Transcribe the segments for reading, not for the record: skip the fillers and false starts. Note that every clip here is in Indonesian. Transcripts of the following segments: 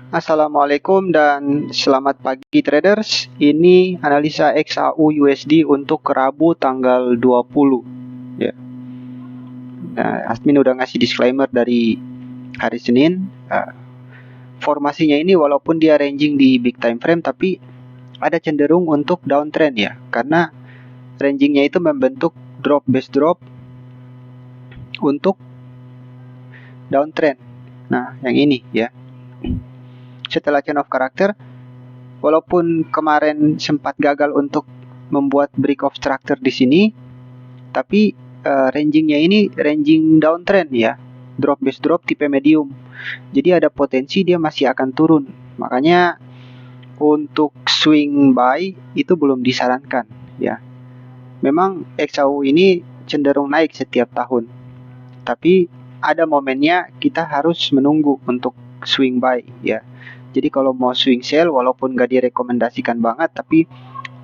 Assalamualaikum dan selamat pagi traders. Ini analisa XAU USD untuk Rabu tanggal 20 ya. Nah, admin udah ngasih disclaimer dari hari Senin. Formasinya ini walaupun dia ranging di big time frame tapi ada cenderung untuk downtrend ya. Karena rangingnya itu membentuk drop base drop untuk downtrend. Nah, yang ini ya. Setelah chain of character, walaupun kemarin sempat gagal untuk membuat break of structure di sini, tapi rangingnya ini ranging downtrend ya, drop base drop tipe medium. Jadi ada potensi dia masih akan turun. Makanya untuk swing buy itu belum disarankan ya. Memang XAU ini cenderung naik setiap tahun, tapi ada momennya kita harus menunggu untuk swing buy ya. Jadi kalau mau swing sell walaupun gak direkomendasikan banget, tapi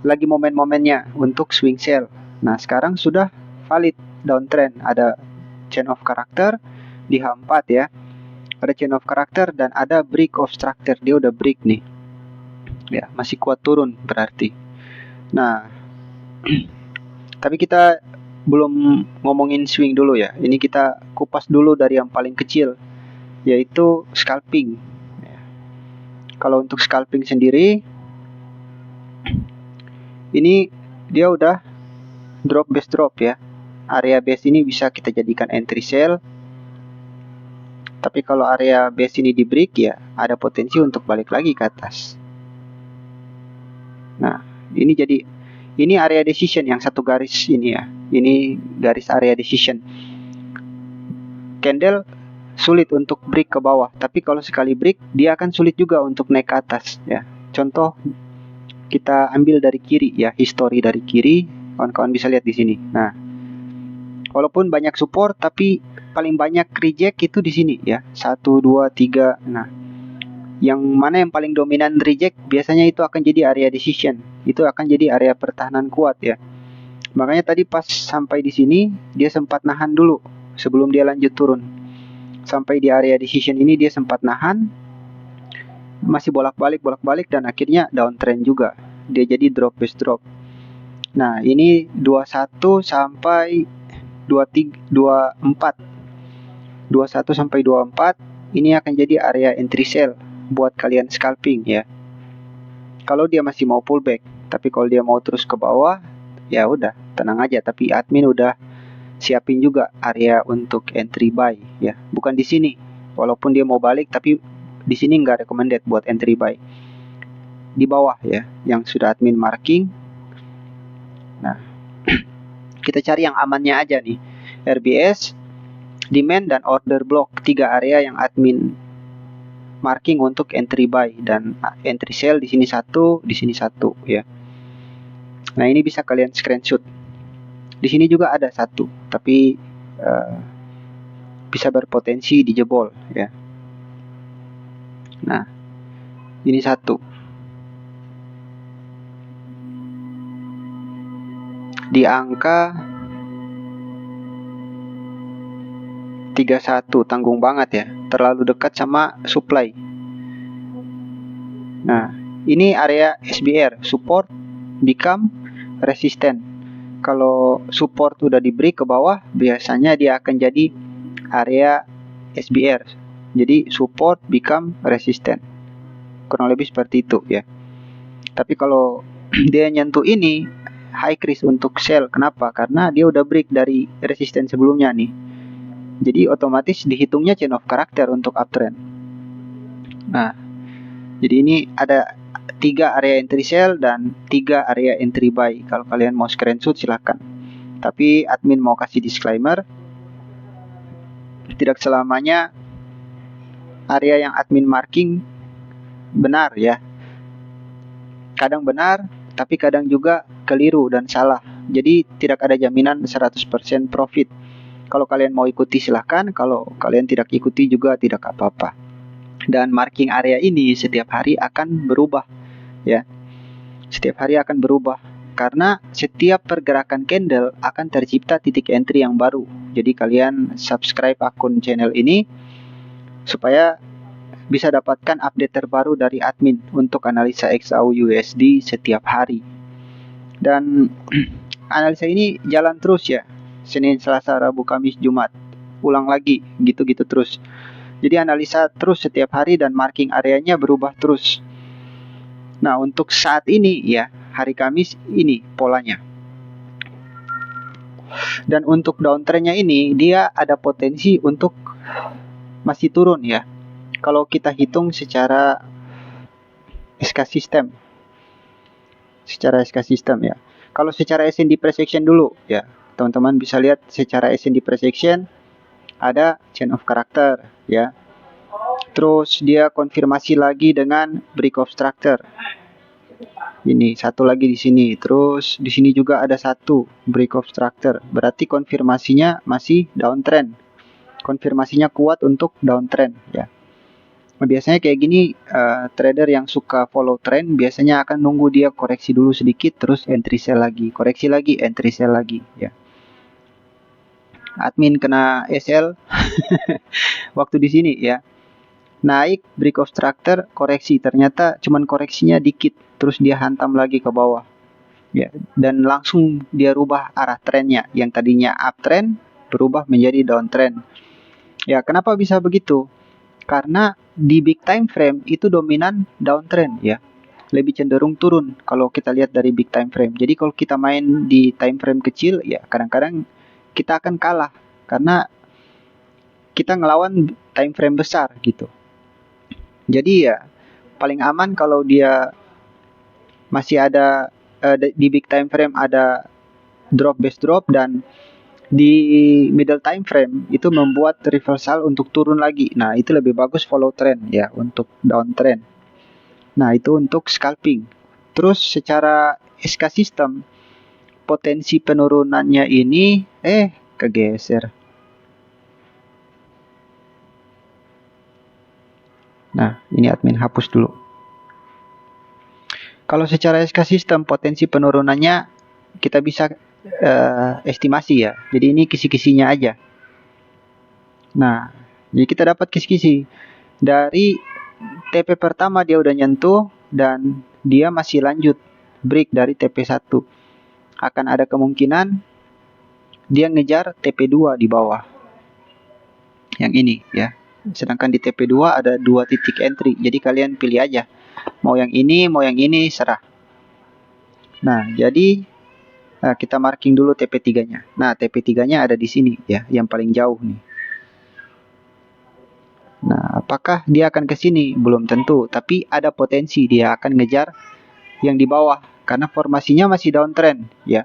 lagi momen-momennya untuk swing sell. Nah sekarang sudah valid downtrend, ada chain of character di H4 ya, ada chain of character dan ada break of structure. Dia udah break nih ya, masih kuat turun berarti. Nah tapi kita belum ngomongin swing dulu ya, ini kita kupas dulu dari yang paling kecil, yaitu scalping. Kalau untuk scalping sendiri, ini dia udah drop base drop ya. Area base ini bisa kita jadikan entry sell. Tapi kalau area base ini di break ya, ada potensi untuk balik lagi ke atas. Nah, ini area decision yang satu garis ini ya. Ini garis area decision. Candle sulit untuk break ke bawah, tapi kalau sekali break dia akan sulit juga untuk naik ke atas ya. Contoh kita ambil dari kiri ya, history dari kiri, kawan-kawan bisa lihat di sini. Nah, walaupun banyak support tapi paling banyak reject itu di sini ya, 1 2 3. Nah, yang mana yang paling dominan reject biasanya itu akan jadi area decision. Itu akan jadi area pertahanan kuat ya. Makanya tadi pas sampai di sini dia sempat nahan dulu sebelum dia lanjut turun. Sampai di area decision ini dia sempat nahan, masih bolak-balik dan akhirnya downtrend juga. Dia jadi drop base drop. Nah, ini 21 sampai 24. 21 sampai 24 ini akan jadi area entry sell buat kalian scalping ya. Kalau dia masih mau pullback, tapi kalau dia mau terus ke bawah, ya udah tenang aja. Tapi admin udah siapin juga area untuk entry buy ya. Bukan di sini, walaupun dia mau balik, tapi di sini nggak recommended buat entry buy. Di bawah ya, yang sudah admin marking. Nah, kita cari yang amannya aja nih. RBS, demand dan order block, 3 area yang admin marking untuk entry buy dan entry sell. Di sini satu, di sini satu ya. Nah, ini bisa kalian screenshot. Di sini juga ada satu, tapi bisa berpotensi dijebol ya. Nah, ini satu. Di angka 31, tanggung banget ya, terlalu dekat sama supply. Nah, ini area SBR, support become resistant. Kalau support udah di break ke bawah, biasanya dia akan jadi area SBR. Jadi support become resistant. Kurang lebih seperti itu ya. Tapi kalau dia nyentuh ini, high risk untuk sell. Kenapa? Karena dia udah break dari resisten sebelumnya nih. Jadi otomatis dihitungnya chain of character untuk uptrend. Nah, jadi ini ada 3 area entry sell dan 3 area entry buy. Kalau kalian mau screenshot silahkan. Tapi admin mau kasih disclaimer, tidak selamanya area yang admin marking benar ya. Kadang benar, tapi kadang juga keliru dan salah. Jadi tidak ada jaminan 100% profit. Kalau kalian mau ikuti silahkan, kalau kalian tidak ikuti juga tidak apa-apa. Dan marking area ini setiap hari akan berubah ya. Setiap hari akan berubah karena setiap pergerakan candle akan tercipta titik entry yang baru. Jadi kalian subscribe akun channel ini supaya bisa dapatkan update terbaru dari admin untuk analisa XAU USD setiap hari. Dan analisa ini jalan terus ya, Senin, Selasa, Rabu, Kamis, Jumat, ulang lagi, gitu-gitu terus. Jadi analisa terus setiap hari dan marking areanya berubah terus. Nah, untuk saat ini ya, hari Kamis ini polanya. Dan untuk downtrendnya ini, dia ada potensi untuk masih turun ya. Kalau kita hitung secara SK system. Secara SK system ya. Kalau secara S&D presection dulu ya, teman-teman bisa lihat secara S&D presection ada chain of character ya. Terus dia konfirmasi lagi dengan break of structure. Ini satu lagi di sini. Terus di sini juga ada satu break of structure. Berarti konfirmasinya masih downtrend. Konfirmasinya kuat untuk downtrend ya. Nah, biasanya kayak gini trader yang suka follow trend biasanya akan nunggu dia koreksi dulu sedikit terus entry sell lagi, koreksi lagi, entry sell lagi ya. Admin kena SL waktu di sini ya. Naik break of structure, koreksi, ternyata cuman koreksinya dikit terus dia hantam lagi ke bawah. Ya, dan langsung dia rubah arah trennya yang tadinya uptrend berubah menjadi downtrend. Ya, kenapa bisa begitu? Karena di big time frame itu dominan downtrend ya. Lebih cenderung turun kalau kita lihat dari big time frame. Jadi kalau kita main di time frame kecil ya kadang-kadang kita akan kalah karena kita ngelawan time frame besar gitu. Jadi ya paling aman kalau dia masih ada di big time frame ada drop base drop dan di middle time frame itu membuat reversal untuk turun lagi. Nah, itu lebih bagus follow trend ya untuk downtrend. Nah, itu untuk scalping. Terus secara SK system potensi penurunannya ini kegeser. Nah, ini admin hapus dulu. Kalau secara SK system potensi penurunannya kita bisa estimasi ya. Jadi ini kisi-kisinya aja. Nah, jadi kita dapat kisi-kisi dari TP pertama dia udah nyentuh dan dia masih lanjut break dari TP1. Akan ada kemungkinan dia ngejar TP2 di bawah. Yang ini ya. Sedangkan di TP2 ada 2 titik entry. Jadi kalian pilih aja. Mau yang ini, serah. Nah, jadi kita marking dulu TP3-nya. Nah, TP3-nya ada di sini ya, yang paling jauh nih. Nah, apakah dia akan ke sini? Belum tentu, tapi ada potensi dia akan ngejar yang di bawah karena formasinya masih downtrend ya.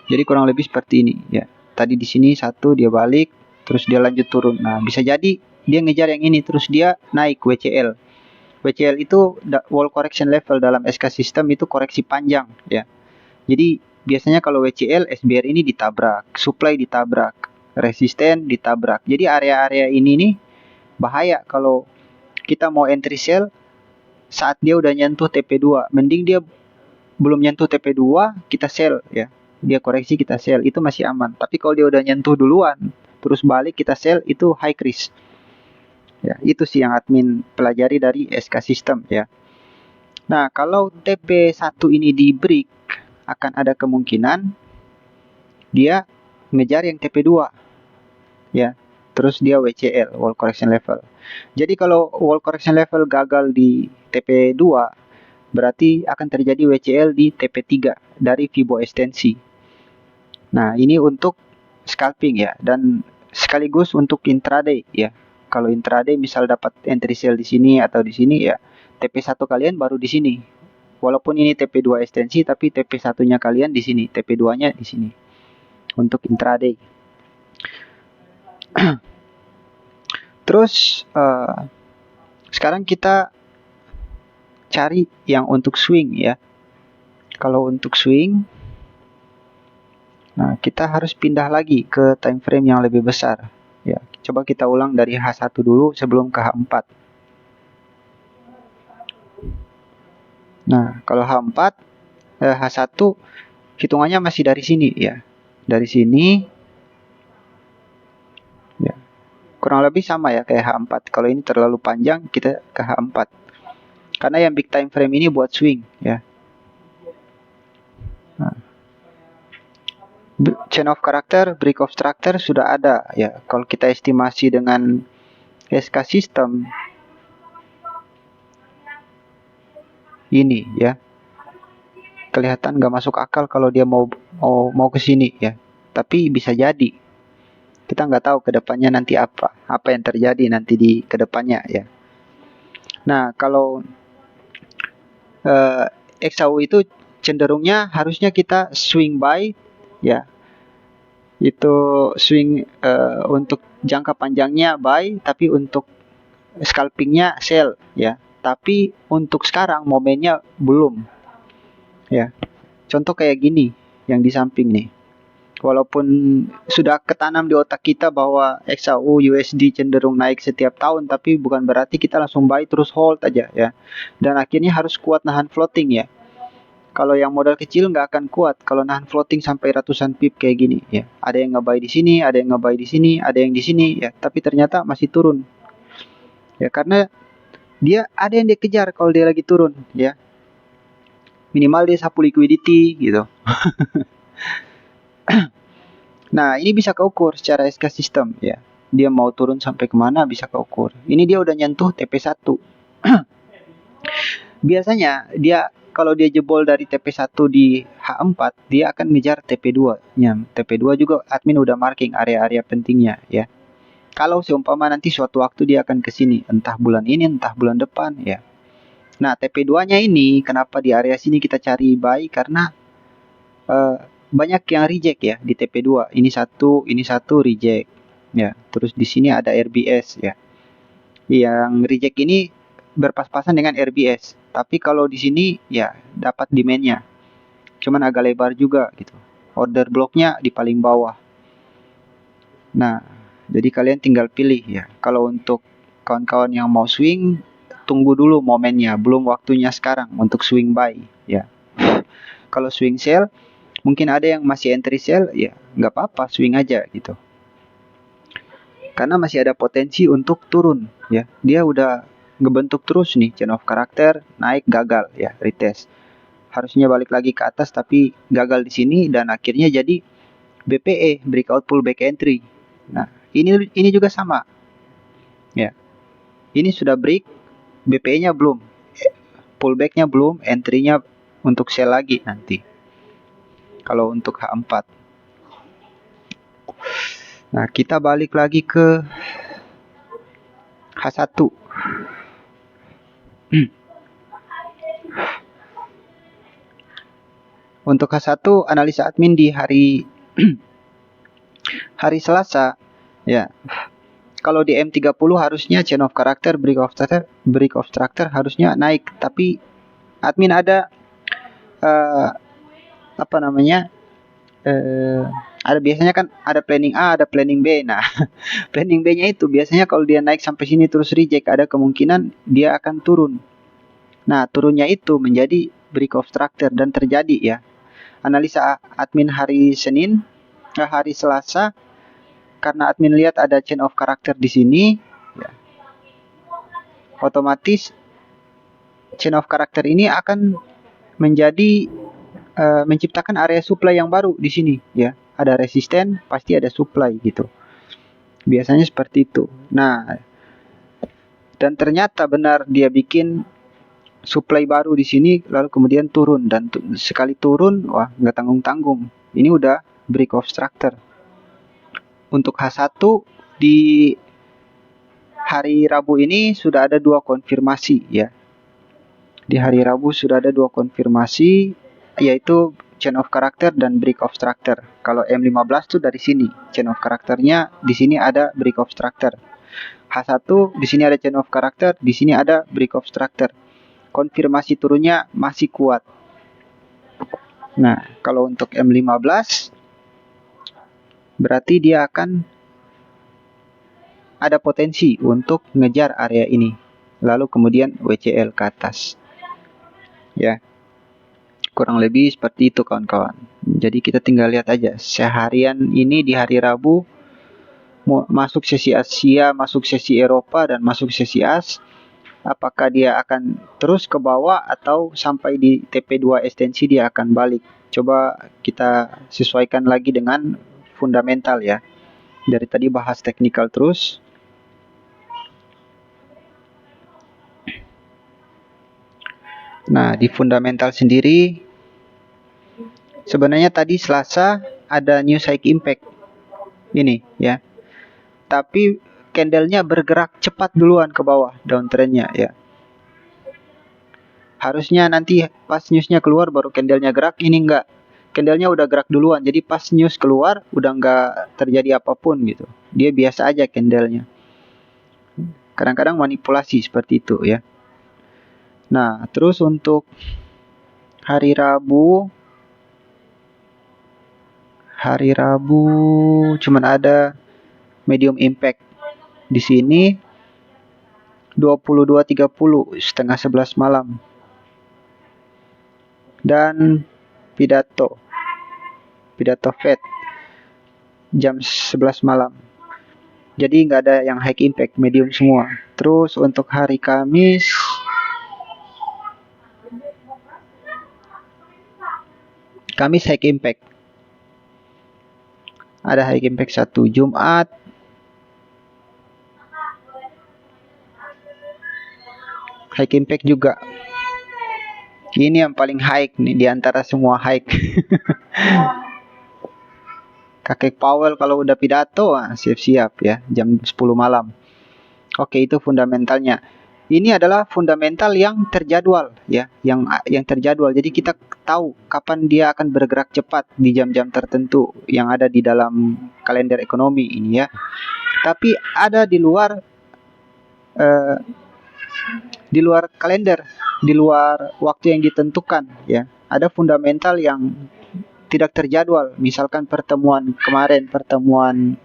Jadi kurang lebih seperti ini ya. Tadi di sini satu dia balik, terus dia lanjut turun. Nah, bisa jadi dia ngejar yang ini terus dia naik WCL. WCL itu wall correction level dalam SK system itu koreksi panjang ya. Jadi biasanya kalau WCL SBR ini ditabrak, supply ditabrak, resisten ditabrak. Jadi area-area ini nih bahaya kalau kita mau entry sell saat dia udah nyentuh TP2. Mending dia belum nyentuh TP2 kita sell ya. Dia koreksi kita sell itu masih aman. Tapi kalau dia udah nyentuh duluan terus balik kita sell itu high risk. Ya, itu sih yang admin pelajari dari SK system ya. Nah, kalau TP1 ini di break akan ada kemungkinan dia ngejar yang TP2 ya. Terus dia WCL, wall correction level. Jadi kalau wall correction level gagal di TP2 berarti akan terjadi WCL di TP3 dari Fibo ekstensi. Nah, ini untuk scalping ya dan sekaligus untuk intraday ya. Kalau intraday misal dapat entry sell di sini atau di sini ya, TP1 kalian baru di sini. Walaupun ini TP2 ekstensi tapi TP1-nya kalian di sini, TP2-nya di sini. Untuk intraday. Terus sekarang kita cari yang untuk swing ya. Kalau untuk swing nah, kita harus pindah lagi ke time frame yang lebih besar. Ya, coba kita ulang dari H1 dulu sebelum ke H4. Nah, kalau H4, H1 hitungannya masih dari sini ya. Dari sini. Ya. Kurang lebih sama ya kayak H4. Kalau ini terlalu panjang, kita ke H4. Karena yang big time frame ini buat swing ya. Nah. Chain of character, break of structure sudah ada ya. Kalau kita estimasi dengan SK system ini ya, kelihatan nggak masuk akal kalau dia mau ke sini ya. Tapi bisa jadi. Kita nggak tahu kedepannya nanti apa yang terjadi nanti di kedepannya ya. Nah kalau XAU itu cenderungnya harusnya kita swing buy ya. Itu swing untuk jangka panjangnya buy, tapi untuk scalpingnya sell ya. Tapi untuk sekarang momennya belum ya. Contoh kayak gini yang di samping nih. Walaupun sudah ketanam di otak kita bahwa XAU USD cenderung naik setiap tahun, tapi bukan berarti kita langsung buy terus hold aja ya. Dan akhirnya harus kuat nahan floating ya. Kalau yang modal kecil nggak akan kuat kalau nahan floating sampai ratusan pip kayak gini ya. Ada yang nge-buy di sini, ada yang nge-buy di sini, ada yang di sini ya, tapi ternyata masih turun. Ya karena dia ada yang dia kejar kalau dia lagi turun ya. Minimal dia sapu liquidity gitu. Nah, ini bisa keukur secara SK system ya. Dia mau turun sampai kemana bisa keukur. Ini dia udah nyentuh TP1. Biasanya dia kalau dia jebol dari TP1 di H4, dia akan ngejar TP2-nya. TP2 juga admin udah marking area-area pentingnya ya. Kalau seumpama nanti suatu waktu dia akan ke sini, entah bulan ini, entah bulan depan ya. Nah, TP2-nya ini kenapa di area sini kita cari buy karena banyak yang reject ya di TP2. Ini satu reject. Ya, terus di sini ada RBS ya. Yang reject ini berpas-pasan dengan RBS. Tapi kalau di sini ya dapat demand-nya. Cuman agak lebar juga gitu. Order blocknya di paling bawah. Nah, jadi kalian tinggal pilih ya. Kalau untuk kawan-kawan yang mau swing, tunggu dulu momennya, belum waktunya sekarang untuk swing buy ya. Kalau swing sell, mungkin ada yang masih entry sell, ya nggak apa-apa, swing aja gitu. Karena masih ada potensi untuk turun ya. Dia udah ngebentuk terus nih chain of character, naik gagal ya, retest. Harusnya balik lagi ke atas tapi gagal di sini dan akhirnya jadi BPE, breakout pullback entry. Nah, ini juga sama. Ya. Ini sudah break, BPE-nya belum. Pullback-nya belum, entry-nya untuk sell lagi nanti. Kalau untuk H4. Nah, kita balik lagi ke H1. Untuk H1 analisa admin di hari Selasa ya. Kalau di M30 harusnya chain of character, break of structure harusnya naik, tapi admin ada ada biasanya kan ada planning A, ada planning B. Nah, planning B-nya itu biasanya kalau dia naik sampai sini terus reject, ada kemungkinan dia akan turun. Nah, turunnya itu menjadi break of structure dan terjadi ya. Analisa admin hari Selasa, karena admin lihat ada chain of character di sini, ya, otomatis chain of character ini akan menjadi menciptakan area supply yang baru di sini ya. Ada resisten, pasti ada supply gitu. Biasanya seperti itu. Nah, dan ternyata benar dia bikin supply baru di sini lalu kemudian turun, dan sekali turun wah nggak tanggung-tanggung. Ini udah break of structure. Untuk H1 di hari Rabu ini sudah ada 2 konfirmasi ya. Di hari Rabu sudah ada 2 konfirmasi, yaitu chain of character dan break of structure. Kalau M15 tuh dari sini, chain of characternya di sini ada break of structure. H1 di sini ada chain of character, di sini ada break of structure. Konfirmasi turunnya masih kuat. Nah, kalau untuk M15 berarti dia akan ada potensi untuk ngejar area ini. Lalu kemudian WCL ke atas. Ya. Kurang lebih seperti itu kawan-kawan. Jadi kita tinggal lihat aja seharian ini di hari Rabu masuk sesi Asia, masuk sesi Eropa, dan masuk sesi AS. Apakah dia akan terus ke bawah atau sampai di TP2 ekstensi dia akan balik. Coba kita sesuaikan lagi dengan fundamental ya. Dari tadi bahas teknikal terus. Nah, di fundamental sendiri sebenarnya tadi Selasa ada news high impact ini ya. Tapi candlenya bergerak cepat duluan ke bawah downtrendnya ya. Harusnya nanti pas newsnya keluar baru candlenya gerak, ini enggak. Candlenya udah gerak duluan, jadi pas news keluar udah enggak terjadi apapun gitu. Dia biasa aja candlenya. Kadang-kadang manipulasi seperti itu ya. Nah, terus untuk hari Rabu cuman ada medium impact di sini 22.30 setengah 11 malam dan pidato Fed jam 11 malam. Jadi nggak ada yang high impact, medium semua. Terus untuk hari Kamis high impact. Ada high impact 1. Jumat high impact juga. Ini yang paling high nih di antara semua high. Kakek Powell kalau udah pidato siap-siap ya, jam 10 malam. Oke, itu fundamentalnya. Ini adalah fundamental yang terjadwal ya, yang terjadwal. Jadi kita tahu kapan dia akan bergerak cepat di jam-jam tertentu yang ada di dalam kalender ekonomi ini ya. Tapi ada di luar kalender, di luar waktu yang ditentukan ya. Ada fundamental yang tidak terjadwal. Misalkan pertemuan kemarin, pertemuan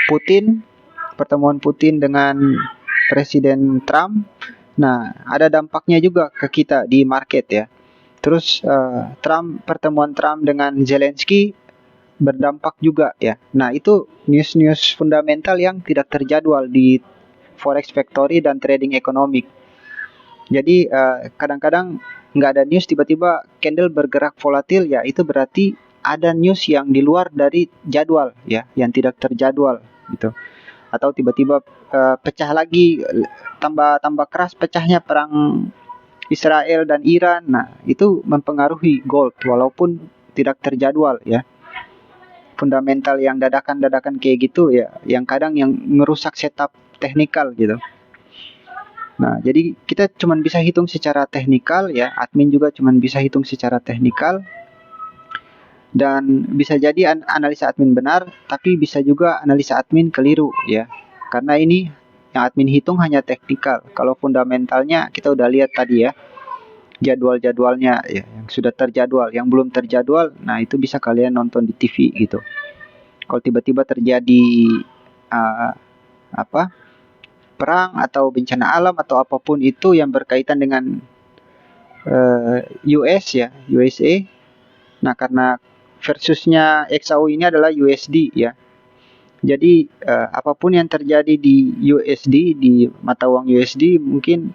Putin dengan Presiden Trump. Nah, ada dampaknya juga ke kita di market ya. Terus pertemuan Trump dengan Zelensky berdampak juga ya. Nah, itu news fundamental yang tidak terjadwal di Forex Factory dan trading ekonomik. Jadi kadang-kadang nggak ada news, tiba-tiba candle bergerak volatil ya, itu berarti ada news yang di luar dari jadwal ya, yang tidak terjadwal gitu. Atau tiba-tiba pecah lagi, tambah keras pecahnya perang Israel dan Iran. Nah, itu mempengaruhi gold walaupun tidak terjadwal ya. Fundamental yang dadakan kayak gitu ya, yang kadang yang merusak setup teknikal gitu. Nah, jadi kita cuma bisa hitung secara teknikal ya, admin juga cuma bisa hitung secara teknikal. Dan bisa jadi analisa admin benar, tapi bisa juga analisa admin keliru ya. Karena ini yang admin hitung hanya teknikal. Kalau fundamentalnya kita udah lihat tadi ya, jadwal-jadwalnya ya, yang sudah terjadwal, yang belum terjadwal, nah itu bisa kalian nonton di TV gitu. Kalau tiba-tiba terjadi perang atau bencana alam atau apapun itu yang berkaitan dengan USA. Nah, karena versusnya XAU ini adalah USD ya. Jadi apapun yang terjadi di USD, di mata uang USD mungkin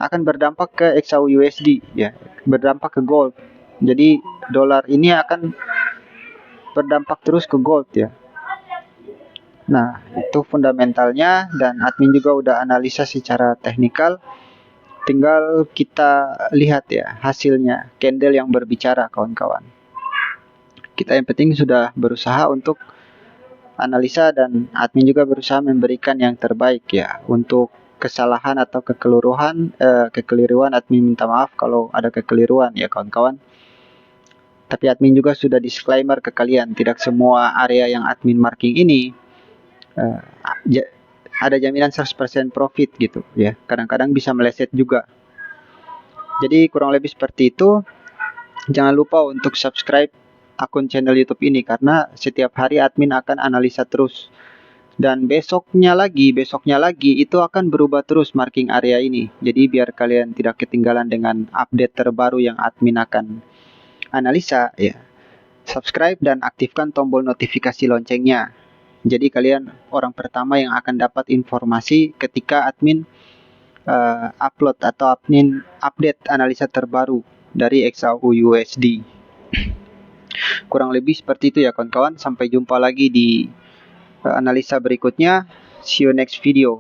akan berdampak ke XAU USD ya, berdampak ke gold. Jadi dolar ini akan berdampak terus ke gold ya. Nah, itu fundamentalnya, dan admin juga udah analisa secara teknikal. Tinggal kita lihat ya hasilnya, candle yang berbicara kawan-kawan. Kita yang penting sudah berusaha untuk analisa, dan admin juga berusaha memberikan yang terbaik ya. Untuk kesalahan atau kekeliruan admin minta maaf kalau ada kekeliruan ya kawan-kawan. Tapi admin juga sudah disclaimer ke kalian, tidak semua area yang admin marking ini ada jaminan 100% profit gitu ya. Kadang-kadang bisa meleset juga. Jadi kurang lebih seperti itu. Jangan lupa untuk subscribe akun channel YouTube ini, karena setiap hari admin akan analisa terus. Dan besoknya lagi itu akan berubah terus marking area ini. Jadi biar kalian tidak ketinggalan dengan update terbaru yang admin akan analisa, ya, subscribe dan aktifkan tombol notifikasi loncengnya. Jadi kalian orang pertama yang akan dapat informasi ketika admin upload atau admin update analisa terbaru dari XAU USD. Kurang lebih seperti itu ya kawan-kawan. Sampai jumpa lagi di analisa berikutnya. See you next video.